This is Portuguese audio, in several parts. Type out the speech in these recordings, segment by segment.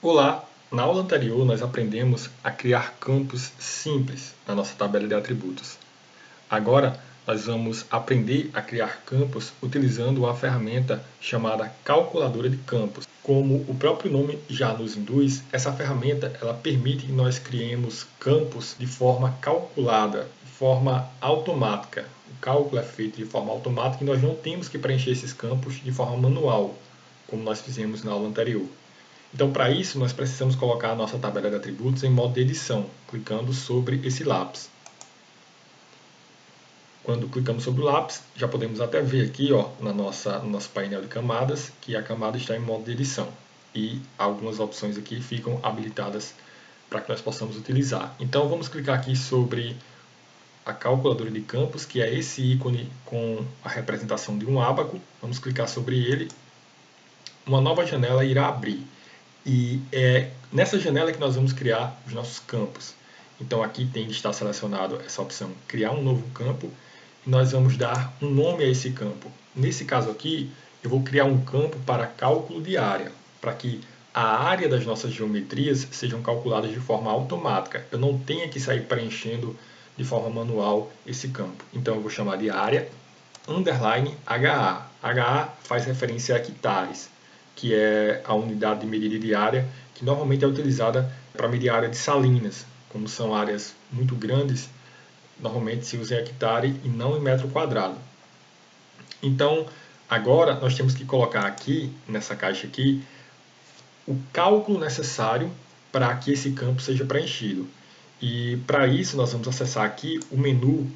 Olá! Na aula anterior nós aprendemos a criar campos simples na nossa tabela de atributos. Agora nós vamos aprender a criar campos utilizando uma ferramenta chamada calculadora de campos. Como o próprio nome já nos induz, essa ferramenta ela permite que nós criemos campos de forma calculada, de forma automática. O cálculo é feito de forma automática e nós não temos que preencher esses campos de forma manual, como nós fizemos na aula anterior. Então, para isso, nós precisamos colocar a nossa tabela de atributos em modo de edição, clicando sobre esse lápis. Quando clicamos sobre o lápis, já podemos até ver aqui no nosso painel de camadas que a camada está em modo de edição. E algumas opções aqui ficam habilitadas para que nós possamos utilizar. Então, vamos clicar aqui sobre a calculadora de campos, que é esse ícone com a representação de um ábaco. Vamos clicar sobre ele. Uma nova janela irá abrir. E é nessa janela que nós vamos criar os nossos campos. Então aqui tem de estar selecionado essa opção criar um novo campo e nós vamos dar um nome a esse campo. Nesse caso aqui, eu vou criar um campo para cálculo de área, para que a área das nossas geometrias sejam calculadas de forma automática. Eu não tenha que sair preenchendo de forma manual esse campo. Então eu vou chamar de área underline HA. HA faz referência a hectares, que é a unidade de medida de área que normalmente é utilizada para medir a área de salinas. Como são áreas muito grandes, normalmente se usa em hectare e não em metro quadrado. Então, agora nós temos que colocar aqui, nessa caixa aqui, o cálculo necessário para que esse campo seja preenchido. E para isso nós vamos acessar aqui o menu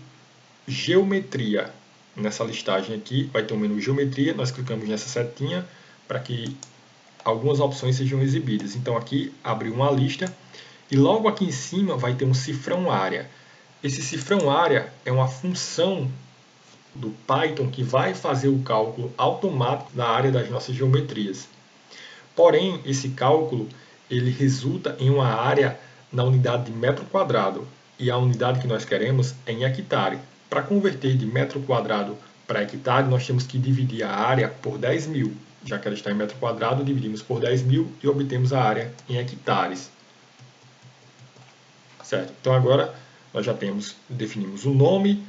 Geometria. Nessa listagem aqui vai ter o menu Geometria, nós clicamos nessa setinha para que algumas opções sejam exibidas. Então aqui abriu uma lista e logo aqui em cima vai ter um cifrão área. Esse cifrão área é uma função do Python que vai fazer o cálculo automático da área das nossas geometrias. Porém, esse cálculo ele resulta em uma área na unidade de metro quadrado e a unidade que nós queremos é em hectare. Para converter de metro quadrado para hectare, nós temos que dividir a área por 10.000. Já que ela está em metro quadrado, dividimos por 10.000 e obtemos a área em hectares. Certo? Então agora nós já definimos o nome,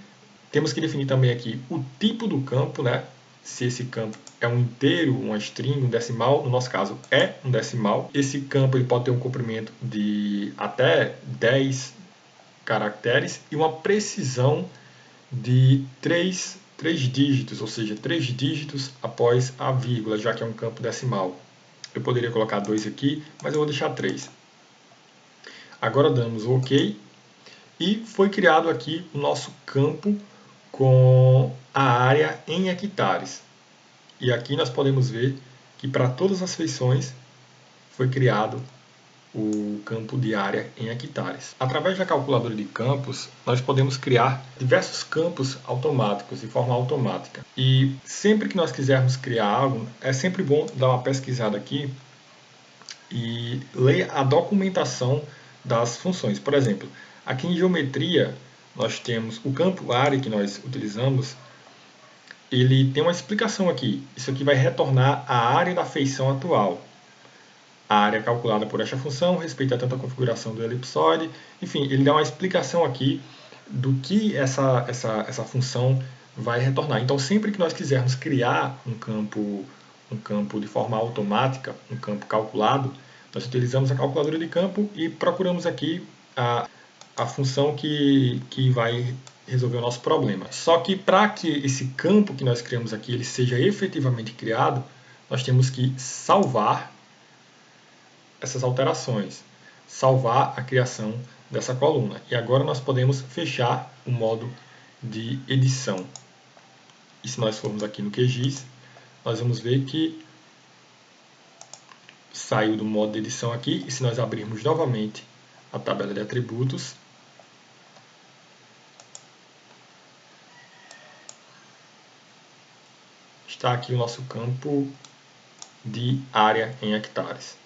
temos que definir também aqui o tipo do campo, né? Se esse campo é um inteiro, uma string, um decimal, no nosso caso é um decimal. Esse campo ele pode ter um comprimento de até 10 caracteres e uma precisão de 3 dígitos, ou seja, 3 dígitos após a vírgula, já que é um campo decimal. Eu poderia colocar 2 aqui, mas eu vou deixar 3. Agora damos o OK e foi criado aqui o nosso campo com a área em hectares. E aqui nós podemos ver que para todas as feições foi criado o campo de área em hectares. Através da calculadora de campos, nós podemos criar diversos campos automáticos, de forma automática. E sempre que nós quisermos criar algo, é sempre bom dar uma pesquisada aqui e ler a documentação das funções. Por exemplo, aqui em geometria, nós temos o campo área que nós utilizamos, ele tem uma explicação aqui. Isso aqui vai retornar a área da feição atual. A área calculada por esta função respeita tanto a configuração do elipsoide. Enfim, ele dá uma explicação aqui do que essa função vai retornar. Então, sempre que nós quisermos criar um campo de forma automática, um campo calculado, nós utilizamos a calculadora de campo e procuramos aqui a função que vai resolver o nosso problema. Só que para que esse campo que nós criamos aqui ele seja efetivamente criado, nós temos que salvar essas alterações, salvar a criação dessa coluna. E agora nós podemos fechar o modo de edição. E se nós formos aqui no QGIS, nós vamos ver que saiu do modo de edição aqui. E se nós abrirmos novamente a tabela de atributos, está aqui o nosso campo de área em hectares.